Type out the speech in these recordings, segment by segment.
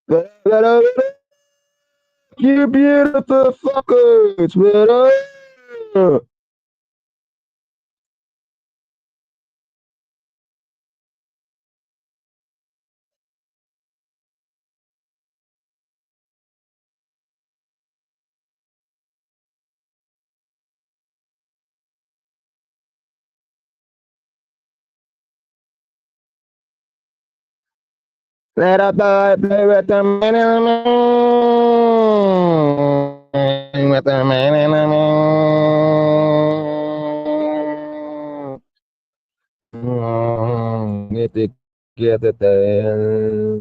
You beautiful fuckers. What up? Let up play with the man in the moon. With the man in the moon. Get together there.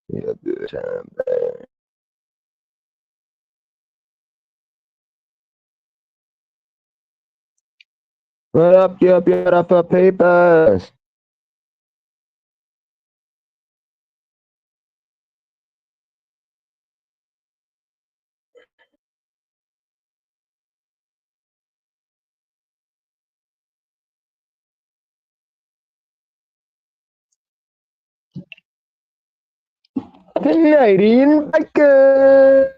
Yeah, good time there. What up, you beautiful papers? Canadian bacon.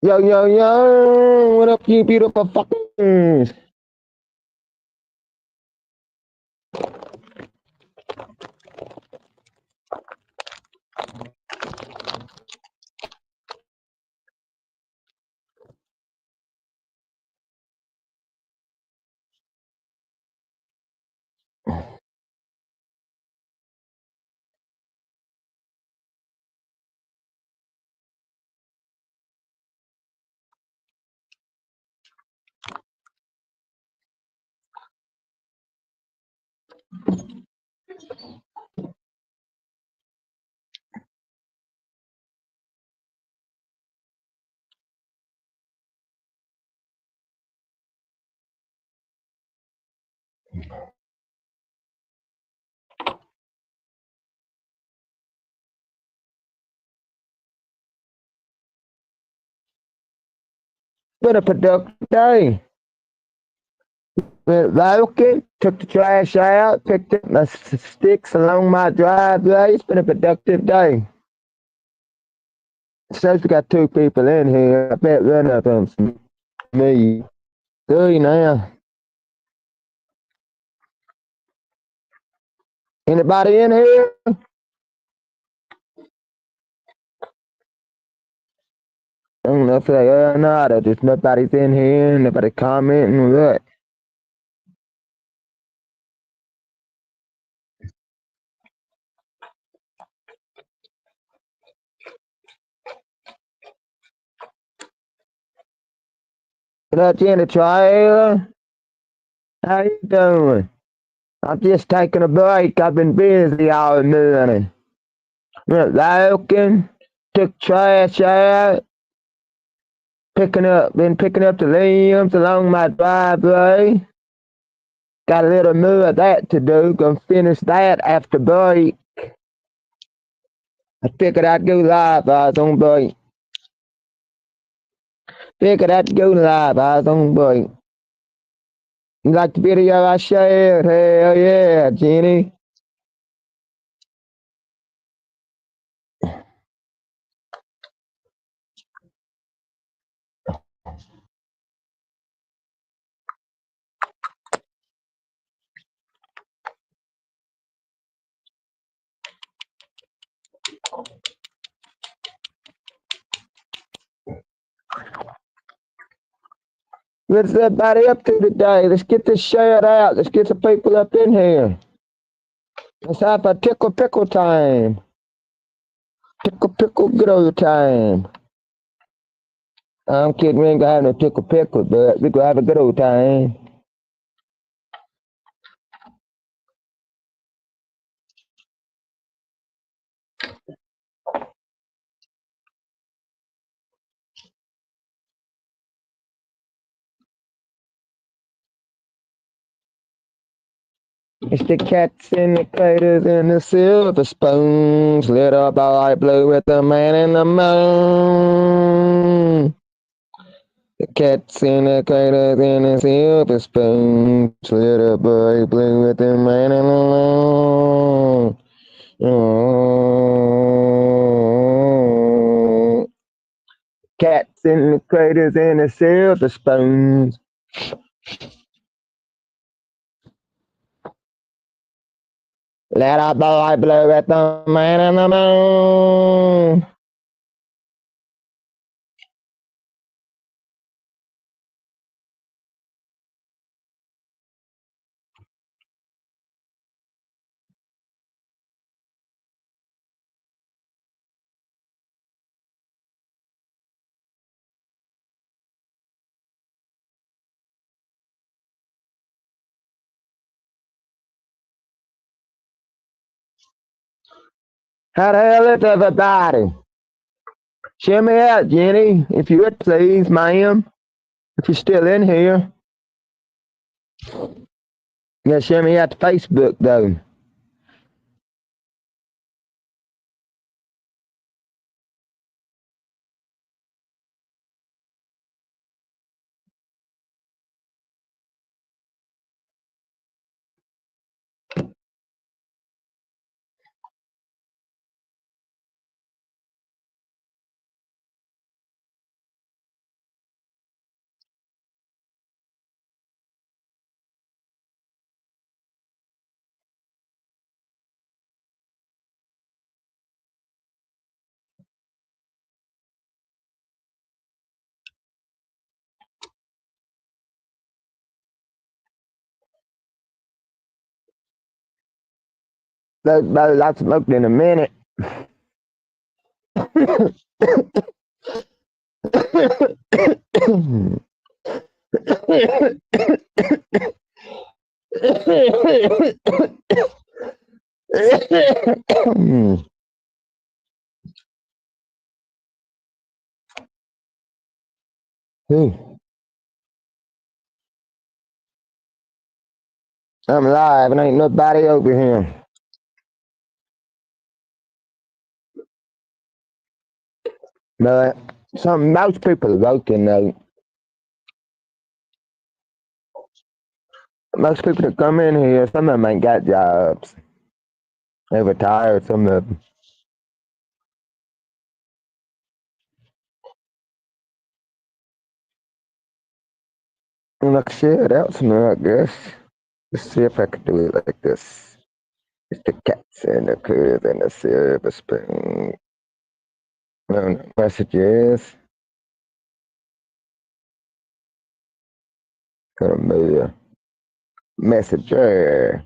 Yo, yo, yo. What up, you beautiful fuckers? Been a productive day. Went walking, took the trash out, picked up my sticks along my driveway. It's been a productive day. It says we got two people in here. I bet one of them's me. Three now. Anybody in here? I don't know if they are or not, or just nobody's in here, nobody commenting, what? What up, Jenny Trailer? How you doing? I'm just taking a break. I've been busy all morning. Went walking, took trash out, been picking up the limbs along my driveway. Got a little more of that to do. Gonna finish that after break. I figured I'd go live. I was on break. Figured I'd go live. I was on break. You like the video I shared? Hell yeah, Jenny. What's everybody up to today? Let's get this shared out. Let's get some people up in here. Let's have a tickle pickle time. Tickle pickle good old time. I'm kidding, we ain't gonna have no tickle pickle, but we gonna have a good old time. It's the cats and the craters and the silver spoons. Little boy blue with the man in the moon. The cats in the craters and the silver spoons. Little boy blue with the man in the moon. Oh. Cats in the craters and the silver spoons. Little boy blue with the man in the moon. How the hell is everybody? Share me out, Jenny, if you would please, ma'am. If you're still in here. You gotta share me out to Facebook, though. I've smoked in a minute. I'm live and ain't nobody over here. But most people are working though. Most people that come in here, some of them ain't got jobs. They retired, some of them. Like shit else, I guess. Let's see if I can do it like this. It's the cats and the curve and the silver spoon. No messages. Gonna move. Messenger.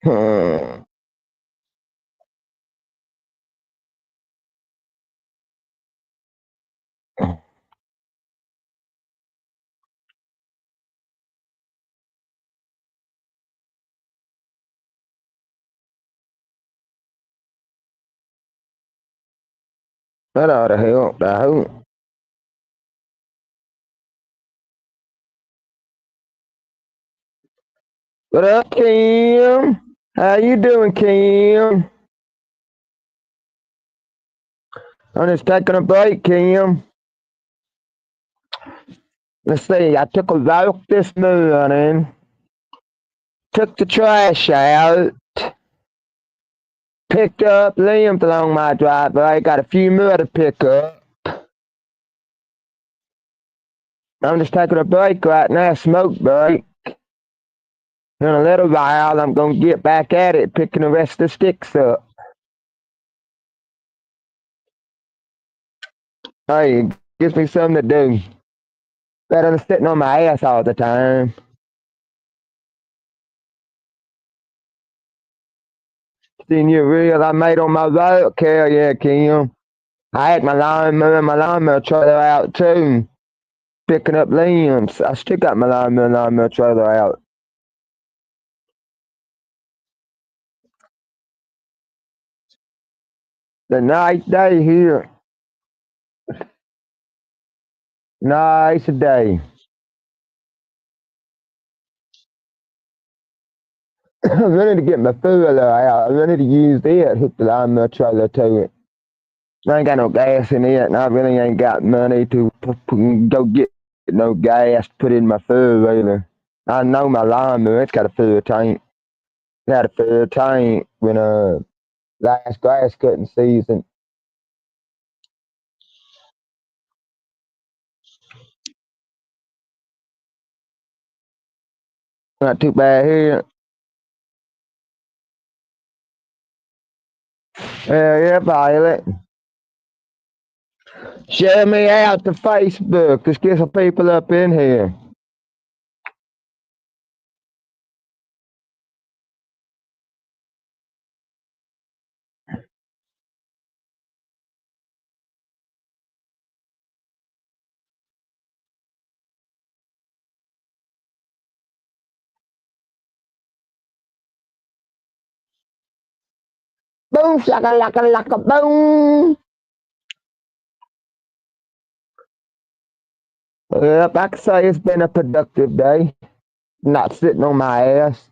Hmm. That ought to help, I hope. What up, Kim? How you doing, Kim? I'm just taking a break, Kim. Let's see, I took a walk this morning, took the trash out, picked up limbs along my driveway, got a few more to pick up. I'm just taking a break right now, smoke break. In a little while, I'm gonna get back at it, picking the rest of the sticks up. Hey, it gives me something to do. Better than sitting on my ass all the time. Seen you real I made on my work, hell yeah, Kim. I had my lawnmower trailer out too, picking up limbs. I still got my lawnmower trailer out. The nice day here. Nice day. I'm ready to get my furler out. I'm ready to use it, hook the lawnmower trailer to it. I ain't got no gas in it, and I really ain't got money to go get no gas to put in my four-wheeler. I know my lawnmower, it's got a full tank. It had a full tank when last grass cutting season. Not too bad here. Yeah, Violet. Share me out to Facebook. Let's get some people up in here. Boom, shaka laka laka boom. Yep, I can say it's been a productive day. Not sitting on my ass.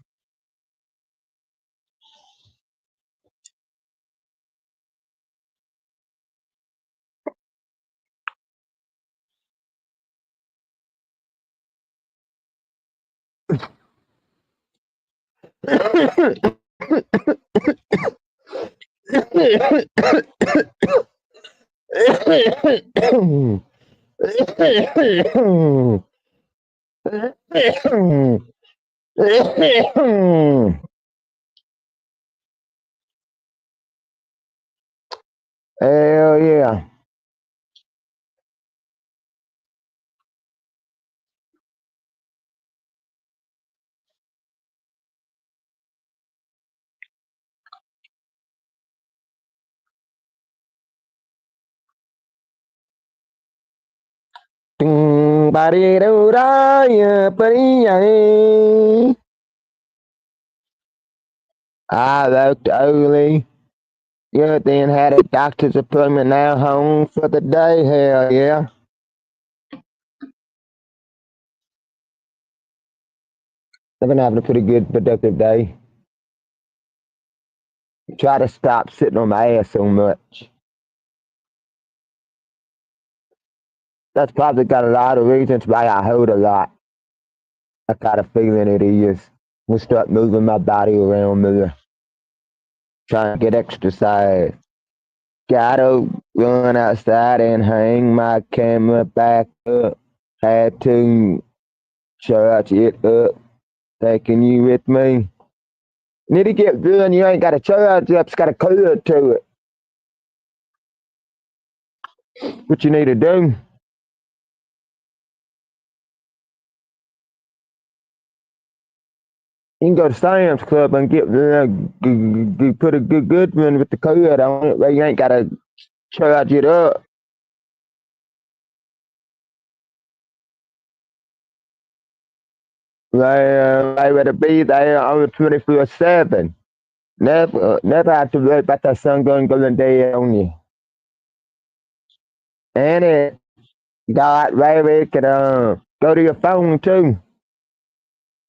Hell yeah. I looked early. Yeah, then had a doctor's appointment now home for the day. Hell yeah. I've been having a pretty good productive day. Try to stop sitting on my ass so much. That's probably got a lot of reasons why I hold a lot. I got a feeling it is. We'll start moving my body around more. Trying to get exercise. Gotta run outside and hang my camera back up. Had to charge it up. Taking you with me. Need to get good. You ain't got to charge up. It's got a cord to it. What you need to do. You can go to Sam's Club and get put a good one with the cord on it. Where you ain't got to charge it up. I rather be there on 24/7. Never have to worry about that sun going down on you. And it got where it can go to your phone too.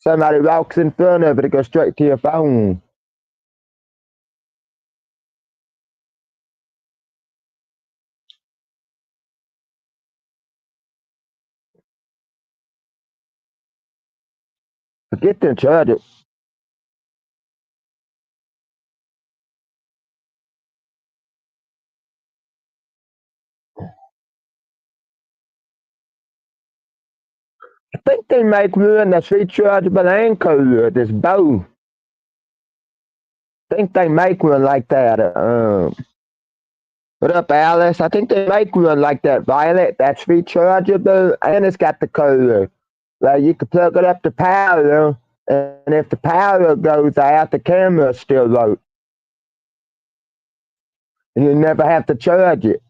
Somebody walks in front of it, it goes straight to your phone. Forget to charge it. I think they make one that's rechargeable and covered. It's both. I think they make one like that. What up, Alice? I think they make one like that, Violet. That's rechargeable and it's got the cover. Like you can plug it up to power, and if the power goes out, the camera still works. And you never have to charge it.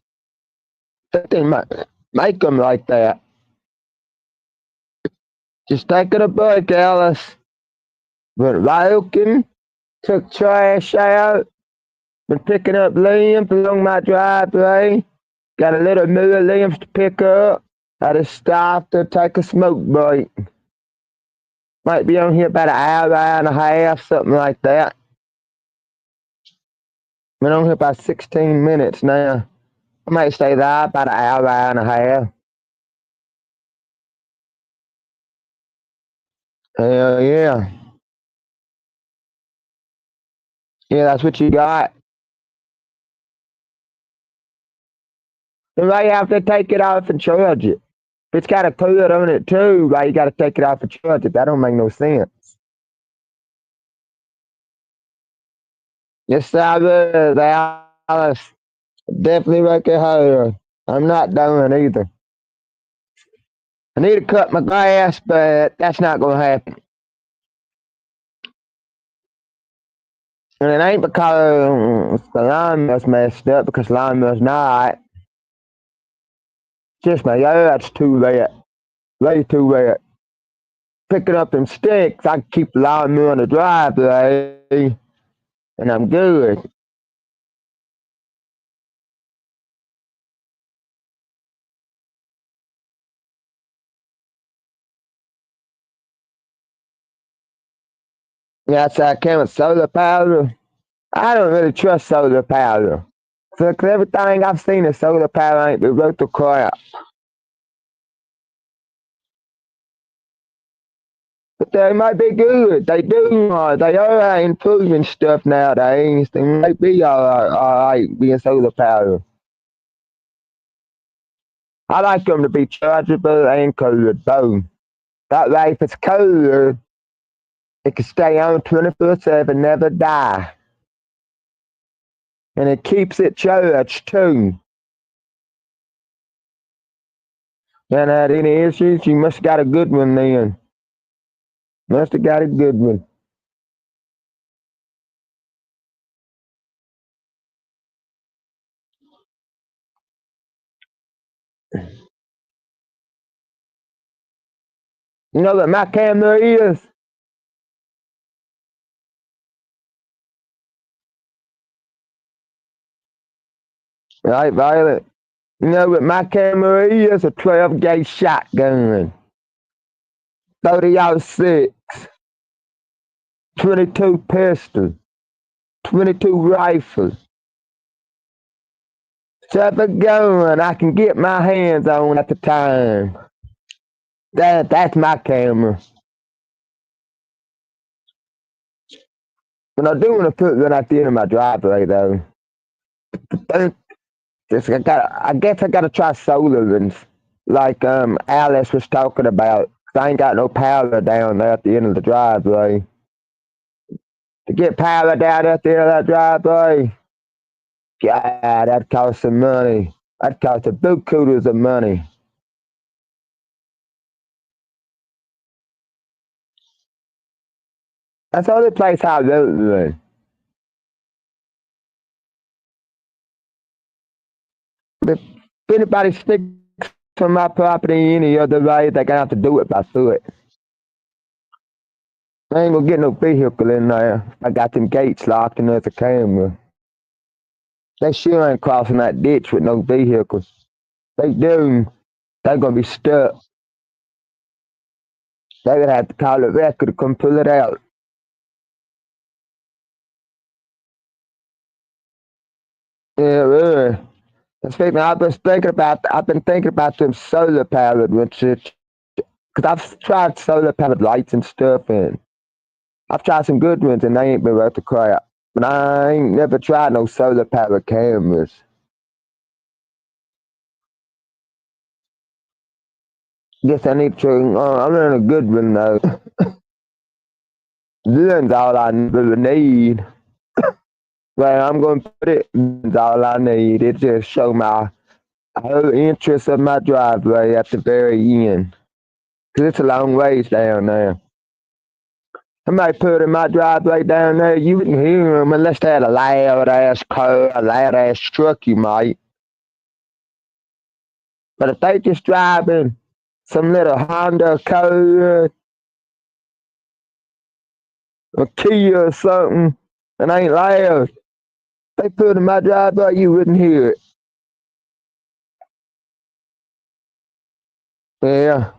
I think they make them like that. Just taking a break, Alice. Went walking, took trash out, been picking up limbs along my driveway. Got a little more limbs to pick up. I just stopped to take a smoke break. Might be on here about an hour and a half, something like that. Been on here about 16 minutes now. I might stay there about an hour and a half. Hell yeah. Yeah, that's what you got. And why you have to take it off and charge it? If it's got a code on it too, why you gotta take it off and charge it? That don't make no sense. Yes, I will, Alice. Definitely working harder. I'm not doing either. I need to cut my grass, but that's not gonna happen. And it ain't because the lawnmower's messed up, because lawnmower's not. Just my yard's too wet. Way too wet. Picking up them sticks, I can keep the lawnmower in the driveway, and I'm good. Yeah, so I came with solar power. I don't really trust solar power. So, 'cause everything I've seen is solar power ain't the worth of crap. But they might be good. They do. They are improving stuff nowadays. They might be alright being solar power. I like them to be chargeable and colored both. That way, if it's colored, it can stay on 24/7, never die. And it keeps it charged too. Haven't had any issues? You must have got a good one then. Must have got a good one. You know what my camera is? Right, Violet? You know what my camera is? A 12 gauge shotgun. 30-06. 22 pistol. 22 rifle. Type of gun I can get my hands on at the time. That's my camera. But I do want to put one at the end of my driveway though. I guess I gotta try solar ones, like Alice was talking about. I ain't got no power down there at the end of the driveway. To get power down at the end of that driveway, God, that costs some money. That costs a buku of money. That's the only place I live in. If anybody sticks on my property any other way, they're gonna have to do it by foot. I ain't gonna get no vehicle in there. I got them gates locked and there's a camera. They sure ain't crossing that ditch with no vehicles. They do, they're gonna be stuck. They would have to call it record to come pull it out. Yeah, really. Speaking, I've been thinking about them solar powered, which is, cause I've tried solar powered lights and stuff, and I've tried some good ones, and they ain't been worth the crap. But I ain't never tried no solar powered cameras. Guess I need to. I'm in a good one though. This all I really need. Well, I'm gonna put it. This all I need. It just show my whole interest of my driveway at the very end. Cause it's a long ways down there. I might put in my driveway down there. You wouldn't hear them unless they had a loud ass car, a loud ass truck. You might. But if they just driving some little Honda Accord or Kia or something and ain't loud, they put in my driveway, you wouldn't hear it. Yeah.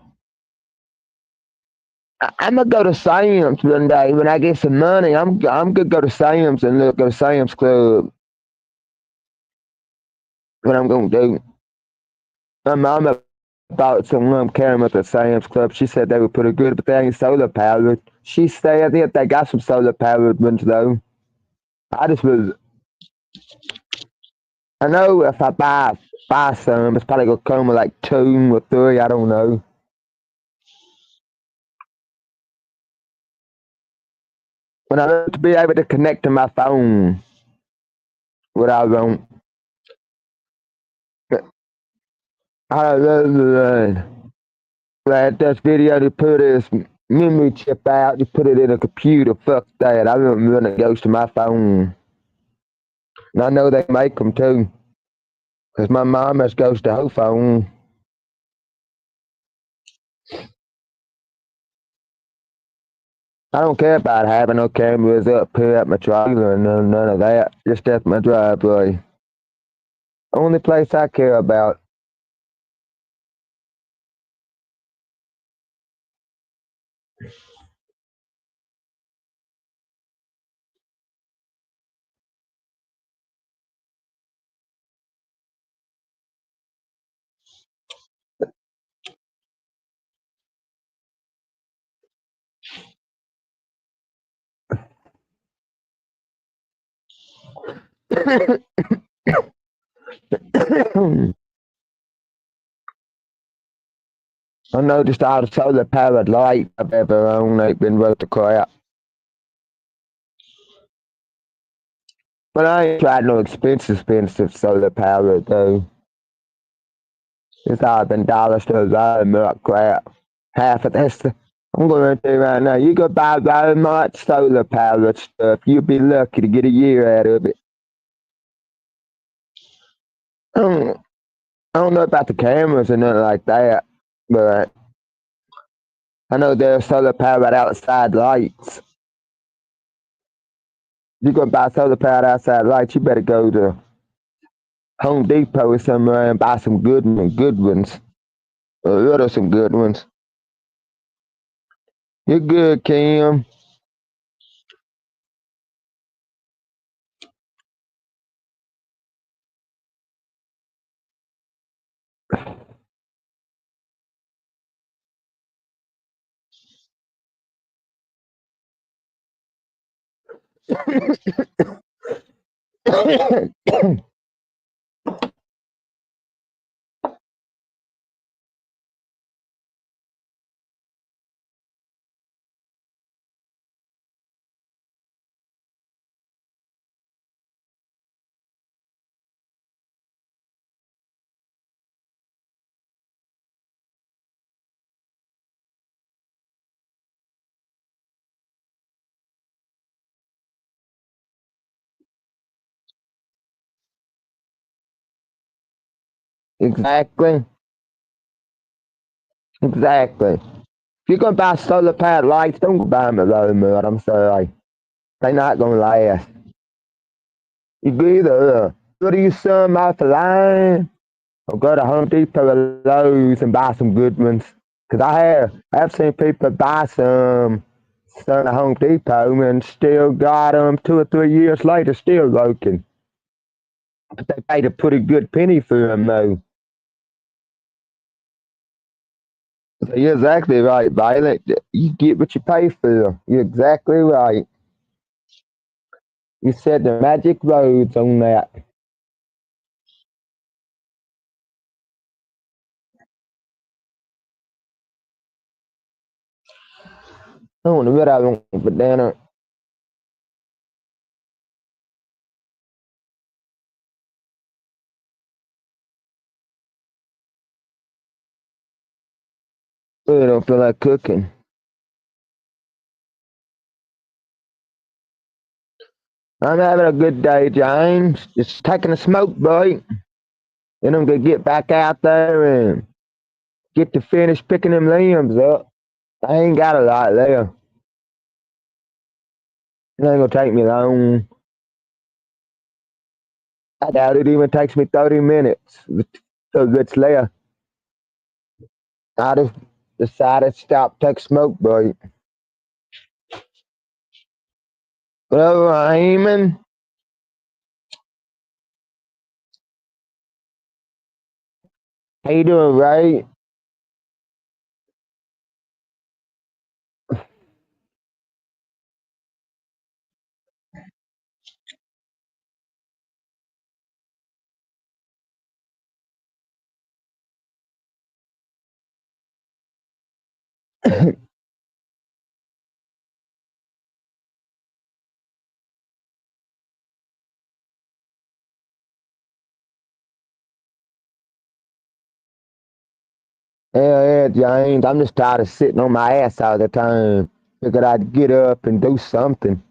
I'm gonna go to Sam's one day when I get some money. I'm gonna go to Sam's and go to Sam's Club. What I'm gonna do. My mama bought some cameras at Sam's Club. She said they were pretty good, but they ain't solar powered. She said that they got some solar powered ones though. I just was. I know if I buy some, it's probably gonna come with like 2 or 3. I don't know. But I want to be able to connect to my phone. What I want. I love that this video to put this memory chip out, you put it in a computer. Fuck that. I want when it goes to my phone. And I know they make them too. Because my mom just goes to her phone. I don't care about having no cameras up here at my trailer and none of that. Just at my driveway. Only place I care about. I noticed all the solar powered lights I've ever owned ain't been worth the crap. But I ain't tried no expensive solar powered though. It's all been dollar stores, all milk crap. Half of this. I'm going to tell you right now, you go buy very much solar powered stuff, you'll be lucky to get a year out of it. I don't know about the cameras and nothing like that, but I know there's solar powered outside lights. If you're gonna buy solar powered outside lights, you better go to Home Depot or somewhere and buy some good ones. Or order some good ones. You're good, Kim. Exactly. Exactly. If you're gonna buy solar powered lights, don't buy them at Walmart. I'm sorry. They're not gonna last. You can either go to your some off the line or go to Home Depot or Lowe's and buy some good ones. Cause I've seen people buy some at Home Depot and still got them 2 or 3 years later, still working. But they paid a pretty good penny for them though. So you're exactly right, Violet. You get what you pay for. You're exactly right. You said the magic words on that. I don't know what I want for dinner. I really don't feel like cooking. I'm having a good day, James. Just taking a smoke break. Then I'm gonna get back out there and get to finish picking them limbs up. I ain't got a lot there. It ain't gonna take me long. I doubt it even takes me 30 minutes. So that's left. I just decided to stop, take a smoke break. Hello, Raymond. How you doing, Ray? Hell yeah, James. I'm just tired of sitting on my ass all the time. Figured I'd get up and do something.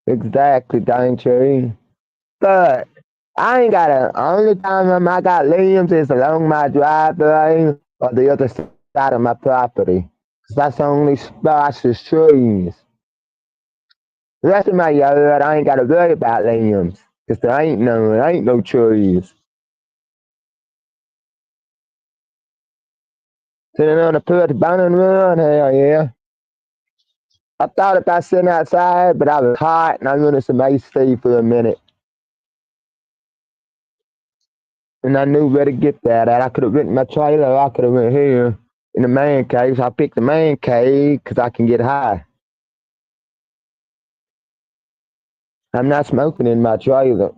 Exactly, Daintree. But I ain't got a only time I got limbs is along my driveway or the other side of my property. 'Cause that's the only spots there's trees. The rest of my yard I ain't gotta worry about limbs. 'Cause there ain't no trees. Sitting on the porch burning run, hell yeah. I thought about sitting outside, but I was hot and I wanted some AC for a minute. And I knew where to get that at. I could have rented my trailer. I could have went here in the man cave. So I picked the man cave because I can get high. I'm not smoking in my trailer.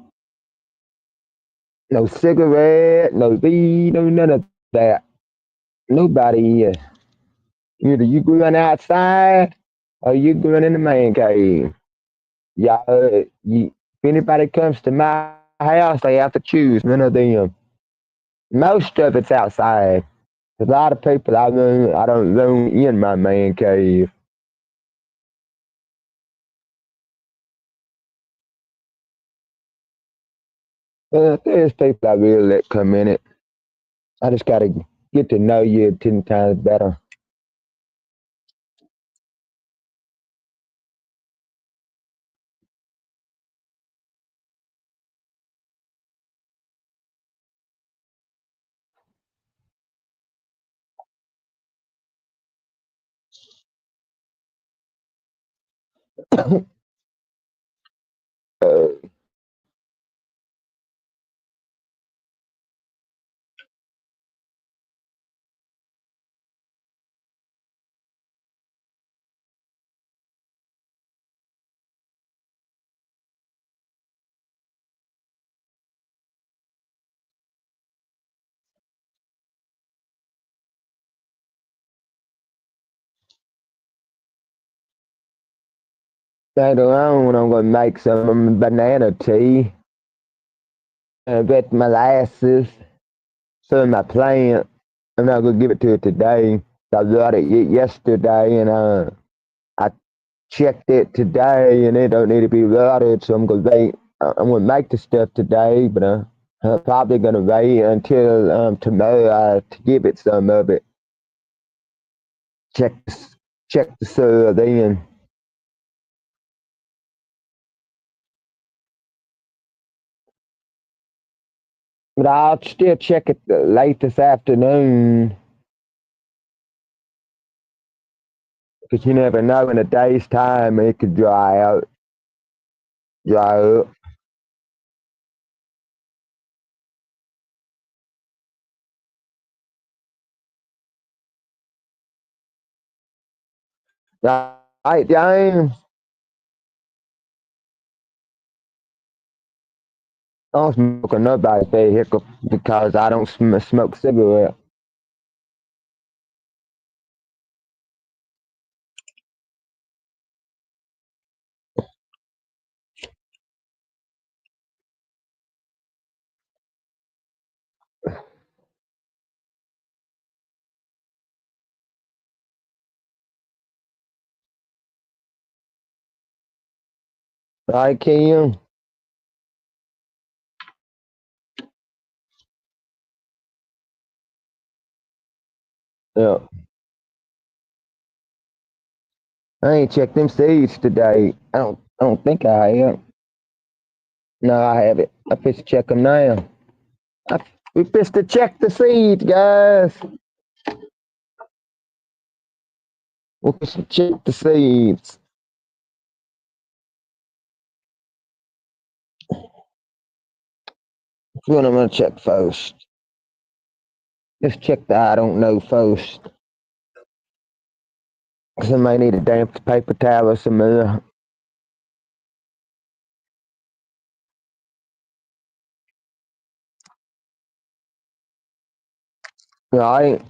No cigarette, no weed, no none of that. Nobody is. Either you going outside or you going in the man cave. Yeah, if anybody comes to my house, they have to choose one of them. Most of it's outside. A lot of people I don't room in my man cave. There's people I really let come in it. I just gotta get to know you 10 times better. Uh, Later on, I'm gonna make some banana tea and get molasses, some of my plant. I'm not gonna give it to it today. I got it yesterday and I checked it today and it don't need to be watered, so I'm gonna wait. I'm gonna make the stuff today, but I'm probably gonna wait until tomorrow to give it some of it. Check check the soil then. But I'll still check it late this afternoon. Because you never know, in a day's time it could dry up. Right, James? I don't smoke on nobody's vehicle because I don't smoke cigarette. Right, Kim? Yeah. I ain't checked them seeds today. I don't think I have. No, I haven't. I supposed to check them now. We supposed to check the seeds, guys. We supposed to check the seeds. That's what I'm gonna check first. Just check the I don't know first. Somebody need a damp paper towel or some right.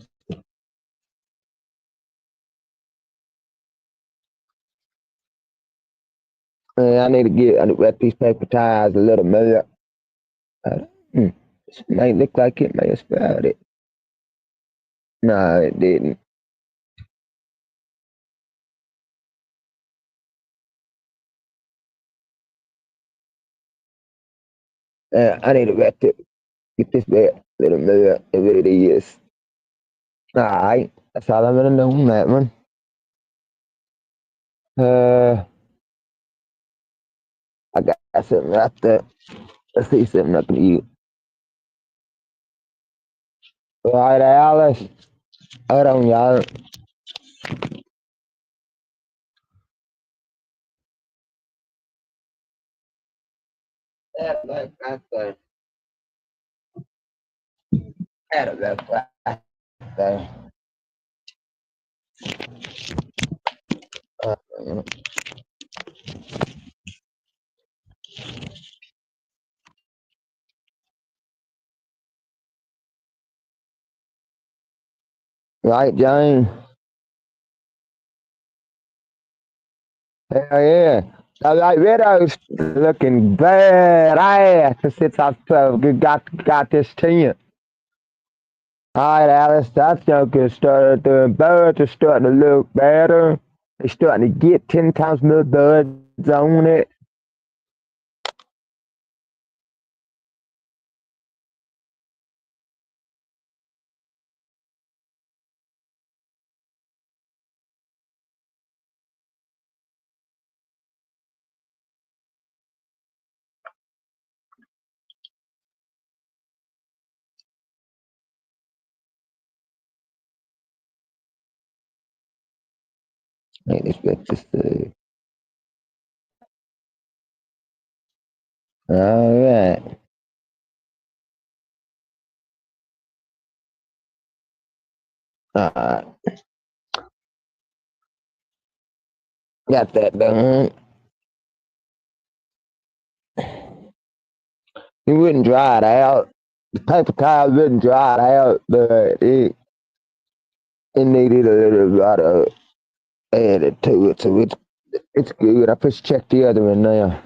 I need to get wet these paper towels a little more. This may look like it may have spelled it. No, it didn't. I need to wet it. Get this bit little more. It really is. Alright. That's all I'm gonna know on that one. I got something right there. Let's see something I can use. Alright, Alice. Hold on, y'all. That look right there. That look right there. Uh, right, Jane? Hell yeah. I like Widow's looking bad ass since I've got this tent. Alright, Alice, that junk is starting doing birds are starting to look better. They're starting to get 10 times more birds on it. Ain't this breakfast food? Alright. Alright. Got that done. It wouldn't dry it out. The paper towel wouldn't dry it out, but it needed a little lot of added to it, so it's good. I just check the other one now.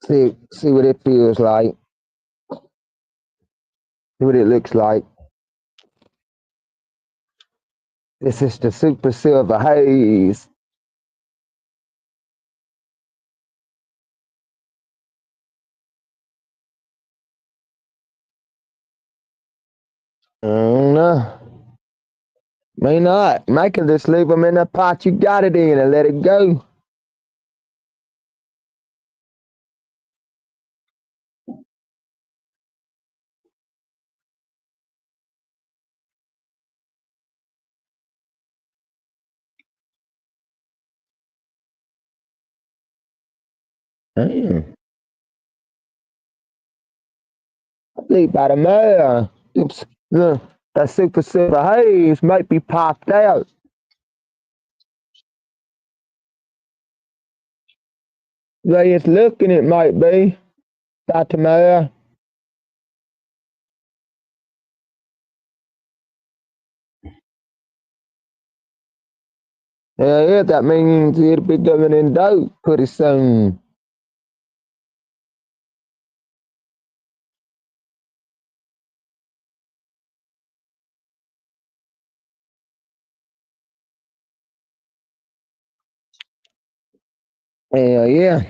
See what it feels like. See what it looks like. This is the Super Silver Haze. I don't know. May not. May can just leave them in the pot you got it in and let it go. Damn. I think by the mail, that super haze might be popped out. The way it's looking, it might be. By tomorrow. Yeah, that means it'll be going in dope pretty soon. Yeah.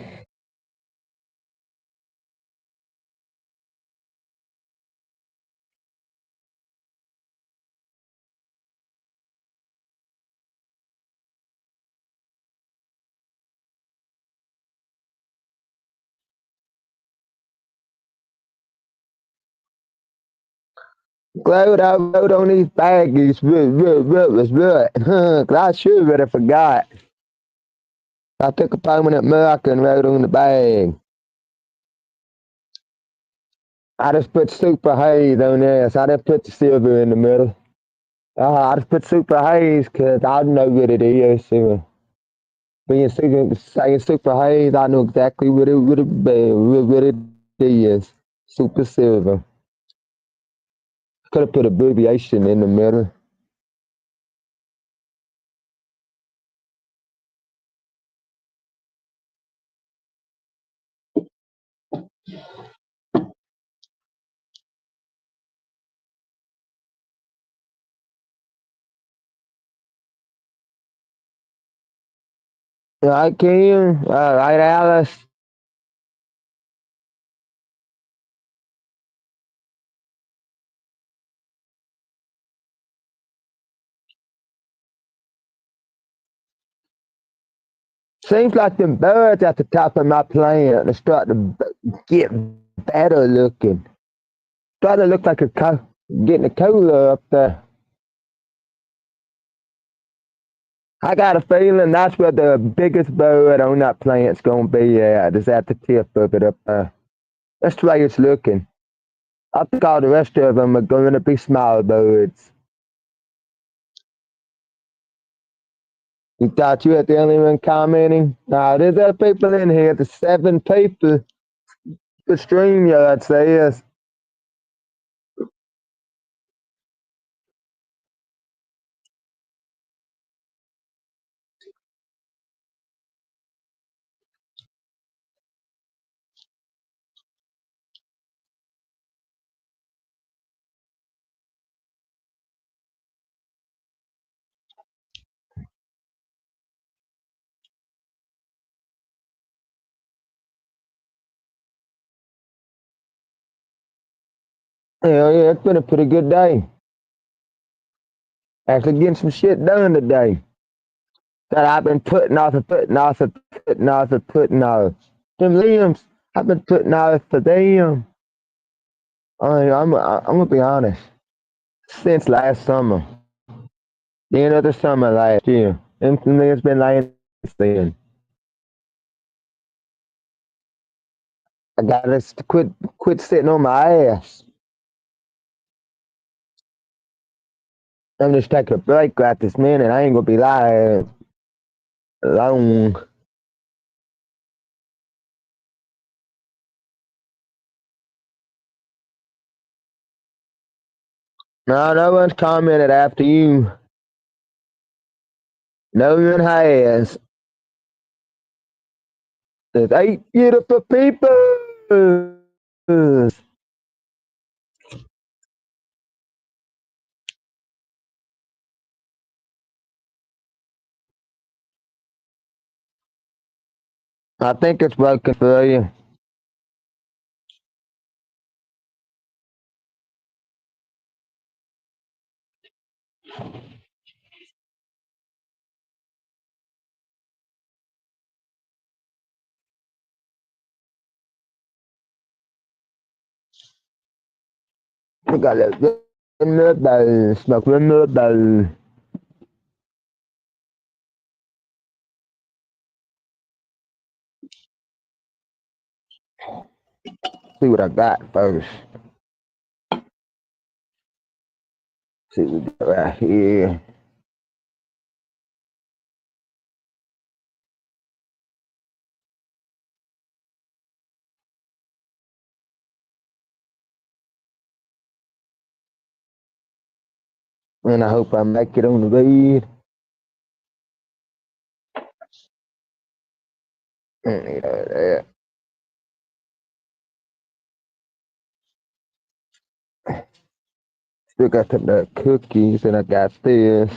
Glad I wrote on these baggies. Cause I sure would have forgot. I took a permanent marker and wrote on the bag. I just put super haze on there, so I didn't put the silver in the middle. I just put super haze because I know what it is. So saying super haze, I know exactly what it is. Super silver. Could have put abbreviation in the middle. I can. Right, Alice. Seems like them birds at the top of my plant are starting to get better looking. Starting to look like getting a cooler up there. I got a feeling that's where the biggest bird on that plant's gonna be at, is at the tip of it up there. That's the way it's looking. I think all the rest of them are going to be small birds. You thought you were the only one commenting? No, there's other people in here. The 7 people. The StreamYard says. Yeah, it's been a pretty good day. Actually getting some shit done today that I've been putting off and putting off and putting off and putting off. Them limbs, I've been putting off for them. I'm gonna be honest. Since last summer, the end of the summer last year, and it's been like then. I gotta quit sitting on my ass. I'm just taking a break right this minute. I ain't gonna be lying long. No one's commented after you. No one has. There's 8 beautiful people. I think it's working for you. We got a bowl, smoke a bowl. See what I got first. See what we got right here. And I hope I make it on the read. There. Still got the cookies, and I got this.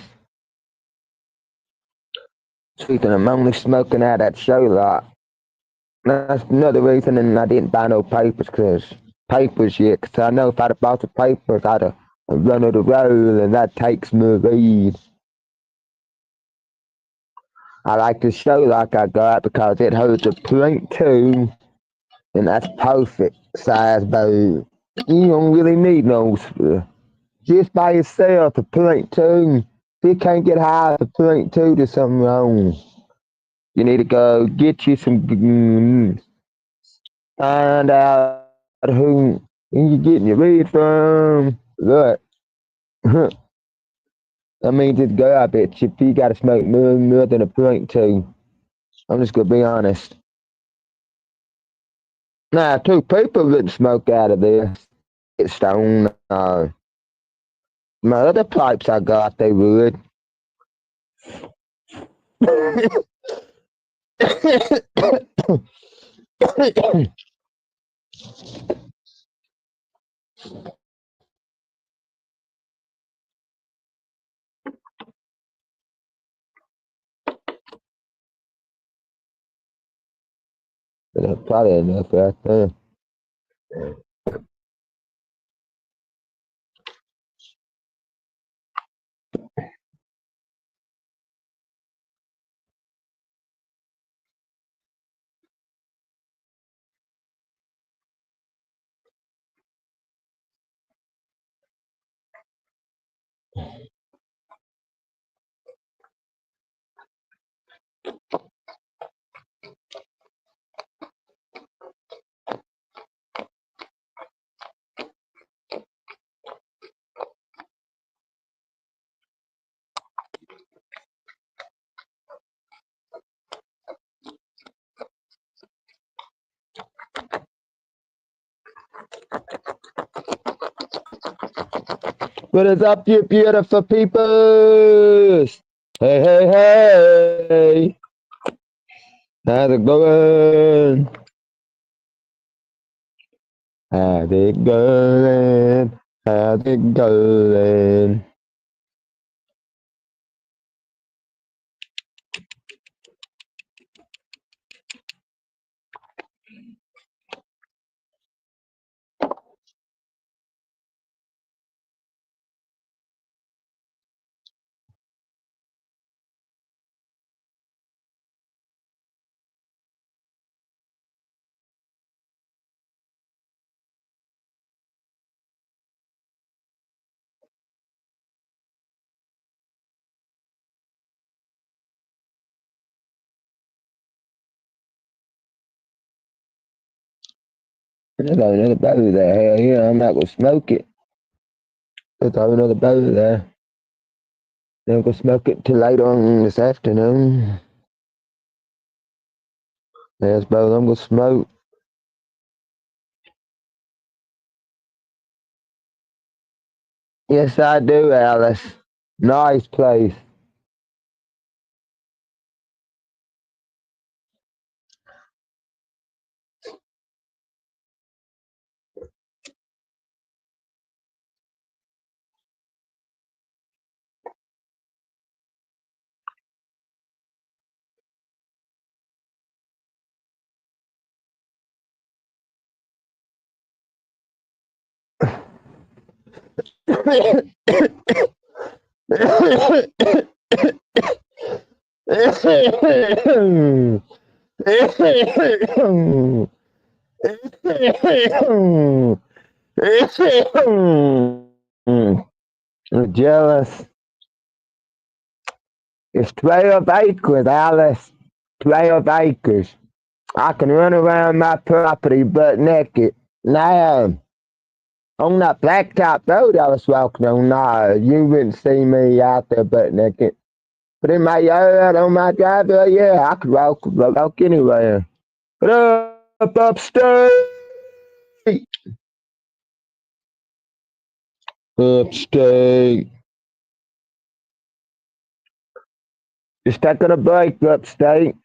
Speaking, I'm only smoking out that show lot. That's another reason, and I didn't buy no papers yet. Cause I know if I'd have bought the papers, I'd have run of the road, and that takes me weed. I like the show like I got because it holds a .2, and that's perfect size bowl. You don't really need no just by yourself a .2. If you can't get high a .2, there's something wrong. You need to go get you some. Find out who you getting your weed from. Look, I mean, just go out, bitch. If you gotta smoke more than a .2, I'm just gonna be honest. Nah, 2 people wouldn't smoke out of this. It's stone. My other pipes I got, they would. Probably enough right there. What is up, you beautiful people? Hey, hey, hey. How's it going? How's it going? How's it going? There's another bow there. Hell yeah, I'm not gonna smoke it. There's another bow there. I'm gonna smoke it till later on this afternoon. There's both I'm gonna smoke. Yes, I do, Alice. Nice place. I'm jealous. It's 12 acres, Alice. 12 acres. I can run around my property butt naked. Now, on that blacktop road I was walking on, you wouldn't see me out there butt naked. But in my yard, on my driveway, yeah, I could walk anywhere. What up, upstate? Upstate. Just taking a break, upstate.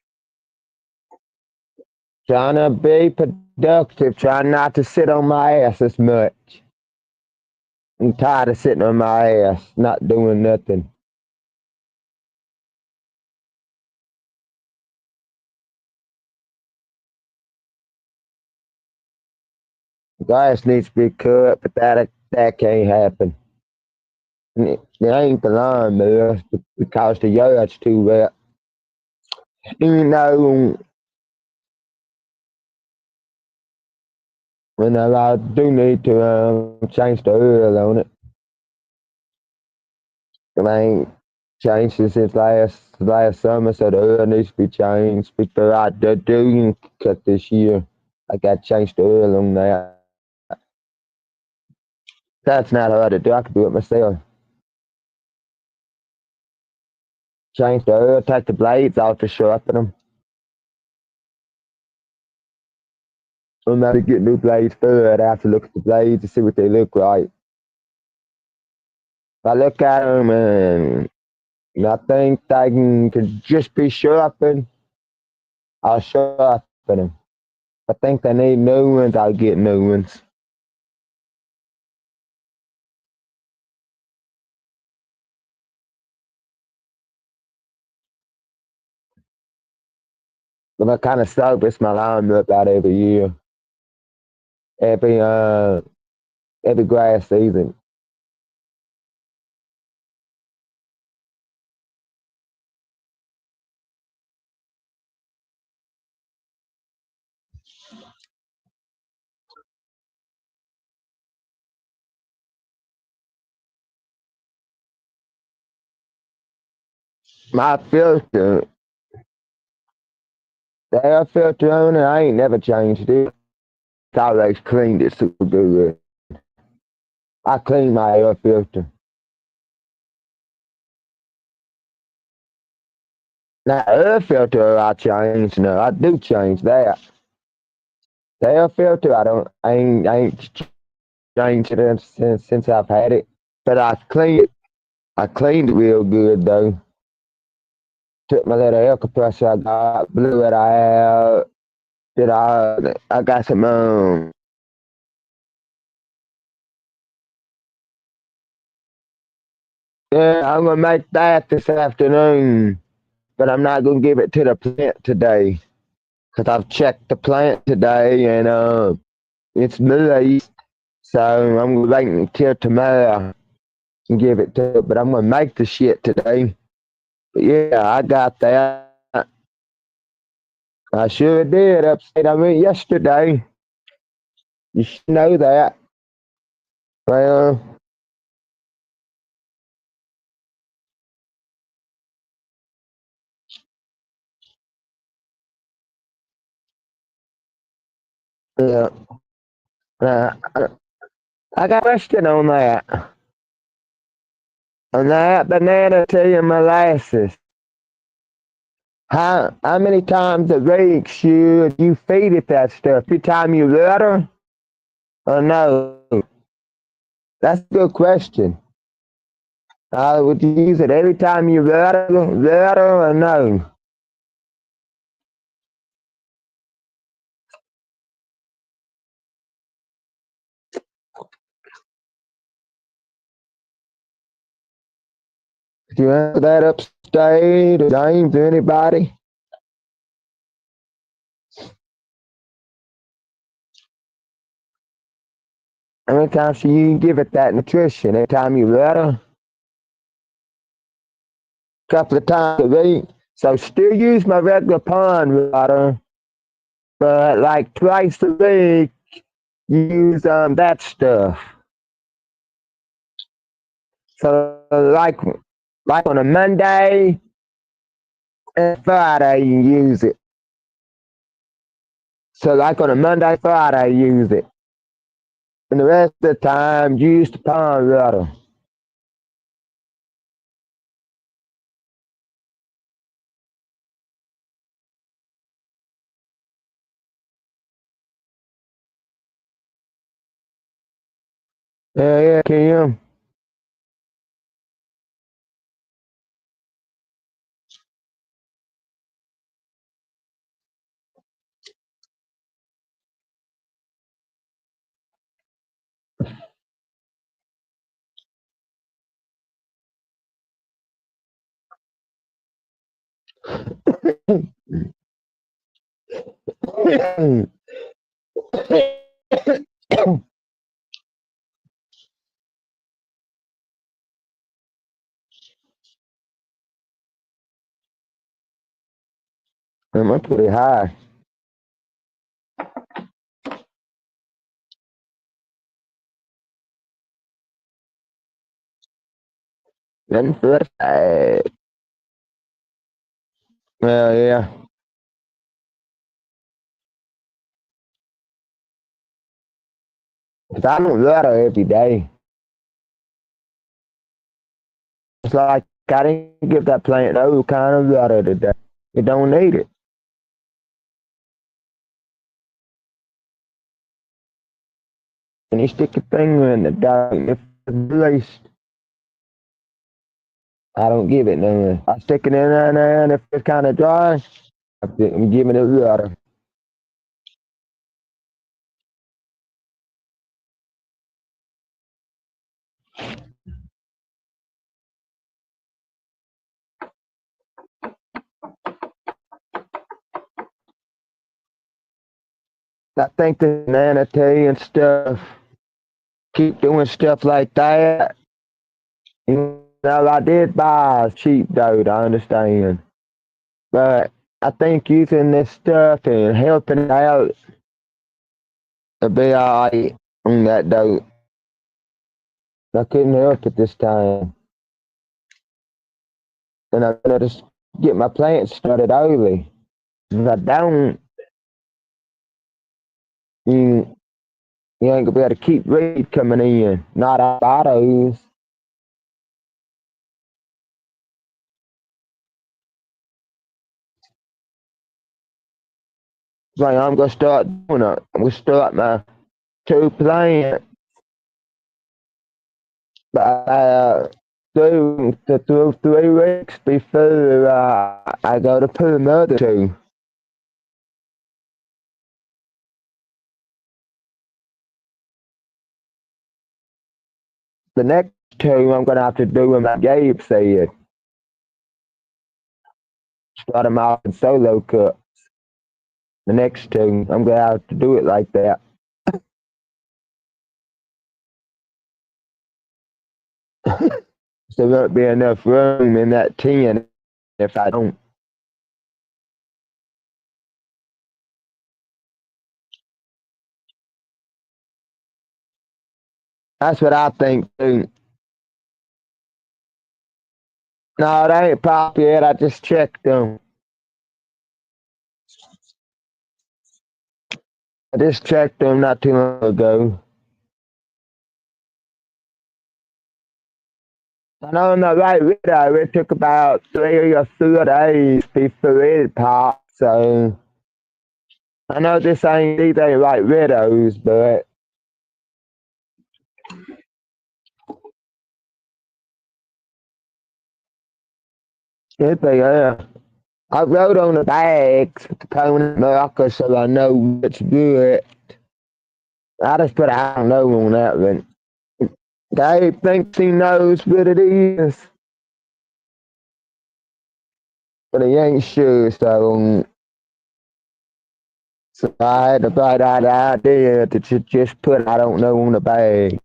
Trying to be productive, trying not to sit on my ass as much. I'm tired of sitting on my ass, not doing nothing. Grass needs to be cut, but that can't happen. It ain't the lawnmower because the yard's too wet. You know, when I do need to change the oil on it. It ain't changed since last summer, so the oil needs to be changed. Before I do cut this year, I got to change the oil on that. That's not hard to do. I can do it myself. Change the oil, take the blades off to sharpen them. I'm going to get new blades first. I have to look at the blades to see what they look like. If I look at them and I think they can just be sharpened, I'll sharpen them. If I think they need new ones, I'll get new ones. But I kind of service my lawnmower about every year, every uh, every grass season. My filter, the air filter on it, I ain't never changed it. I always cleaned it super good. I clean my air filter. Now air filter I change. No, I do change that. The air filter I ain't changed it since I've had it. But I cleaned it real good though. Took my little air compressor I got, blew it out. I got some yeah, I'm gonna make that this afternoon, but I'm not gonna give it to the plant today because I've checked the plant today and it's moist, so I'm gonna wait until tomorrow and give it to it. But I'm gonna make the shit today. But yeah, I got that. I sure did upstate. I went yesterday. You should know that. Well, yeah. Uh, I got a question on that. On that banana tea and molasses. How many times a week should you feed it that stuff? Every time you water or no? That's a good question. Would you use it every time you water or no? Do you answer that upstate or James or anybody? How many times should you give it that nutrition? Every time you water? A couple of times a week. So still use my regular pond water, but like twice a week, use that stuff. So like on a Monday and Friday you use it. So like on a Monday, Friday use it. And the rest of the time, use the pond water. Yeah, Kim. I'm pretty high. Then first, well, yeah. 'Cause I don't water every day. It's like I didn't give that plant no kind of water today. It don't need it. And you stick your finger in the dirt, if it's released, I don't give it none. I stick it in there, and if it's kind of dry, I'm giving it water. I think the nanite and stuff keep doing stuff like that. You know, I did buy cheap dope, I understand. But I think using this stuff and helping out will be alright on that dope. I couldn't help it this time. And I'm gonna just get my plants started early. If I don't, you, you ain't gonna be able to keep reed coming in. Not out autos. Like I'm gonna start doing it. I'm gonna start my two plants by through 3 weeks before I go to put another two. The next two I'm gonna have to do what my Gabe said. Start them off in solo cup. The next two, I'm gonna have to do it like that. So there won't be enough room in that tin if I don't. That's what I think too. No, they ain't popped yet. I just checked them. I just checked them not too long ago. I know in the right video, it took about 3 or 4 days before it popped. So I know this ain't these ain't right videos, but it be yeah. I wrote on the bags with the cone marker so I know it's good. I just put I don't know on that one. Dave thinks he knows what it is, but he ain't sure. So I had the bright idea to just put I don't know on the bag.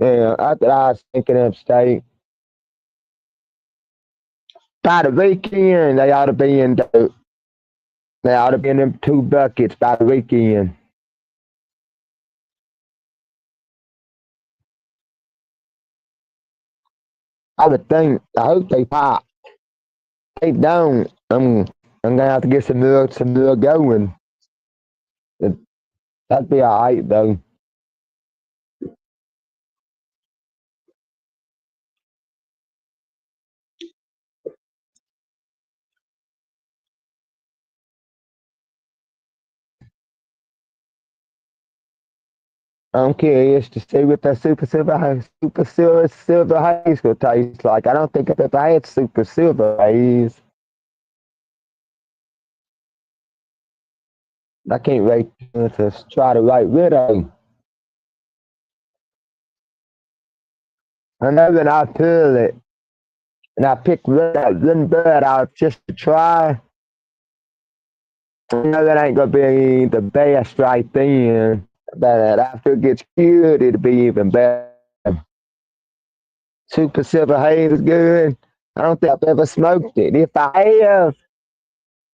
Yeah, I thought I was thinking upstate. By the weekend, they ought to be in they ought to be in them 2 buckets by the weekend. I would think. I hope they pop. If they don't, I'm gonna have to get some more going. That'd be alright though. I'm curious to see what the super silver haze will taste like. I don't think I've ever had super silver haze. I can't wait to try the right widow. I know that I pull it and I pick one bird out just to try. I know that ain't gonna be the best right then, but after it gets cured, it'll be even better. Super silver haze is good. I don't think I've ever smoked it. If I have,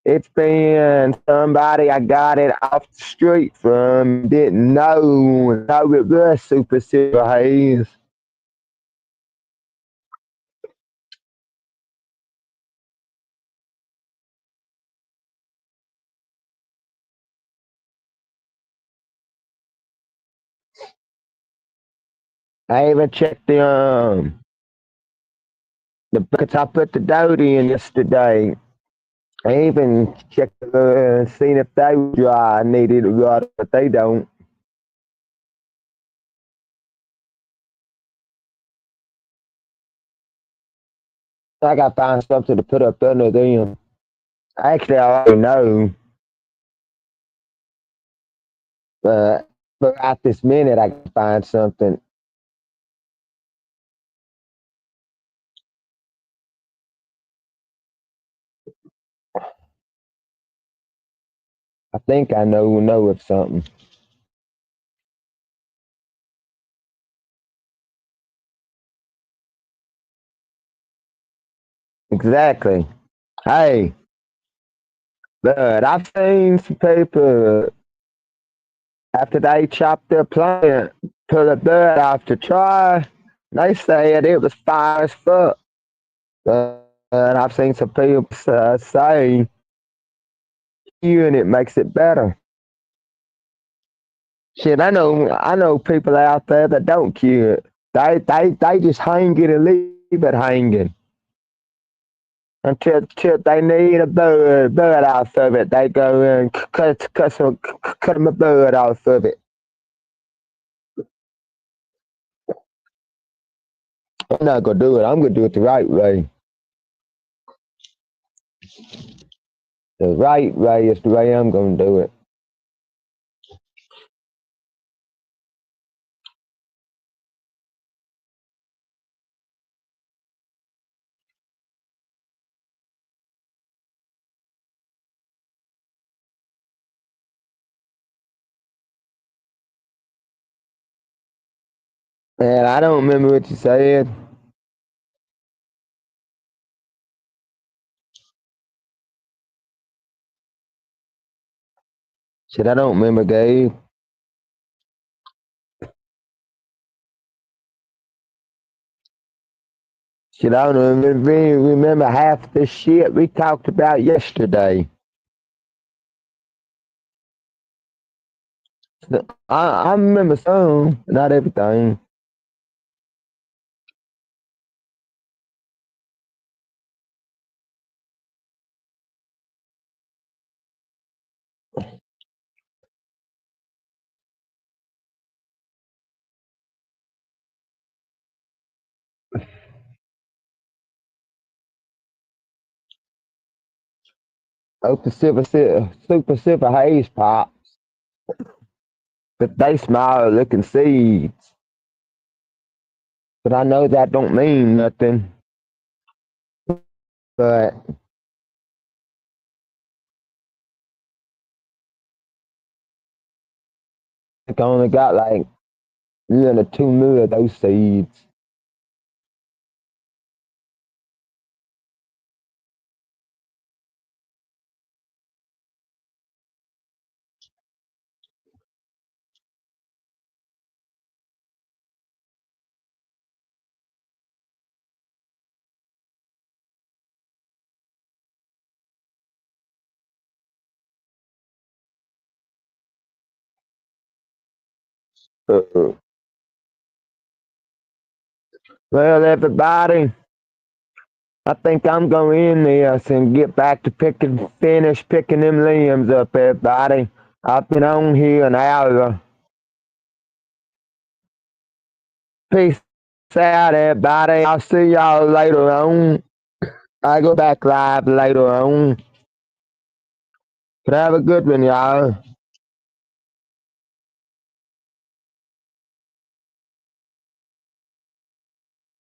it's been somebody I got it off the street from, didn't know it was super silver haze. I even checked the buckets I put the dough in yesterday. I even checked seen if they were dry. I needed water, but they don't. I gotta find something to put up under them. Actually, I already know, but at this minute, I can find something. I think I know of something. Exactly. Hey, but I've seen some people after they chopped their plant, pull a bird off to try. They said it was fire as fuck. But I've seen some people say and it makes it better. Shit, I know people out there that don't cure it. They just hang it and leave it hanging until they need a bird off of it. They go and cut them a bird off of it. I'm not gonna do it. I'm gonna do it the right way. The right way is the way I'm gonna do it. And I don't remember what you said. Shit, I don't remember, Gabe. Shit, I don't remember half the shit we talked about yesterday. I remember some, not everything. Oh, the super silver haze pop, but they small looking seeds. But I know that don't mean nothing. But I only got like 2 million of those seeds. Uh, well, everybody, I think I'm going in there and get back to finish picking them limbs up, everybody. I've been on here an hour. Peace out, everybody. I'll see y'all later on. I go back live later on. But have a good one, y'all.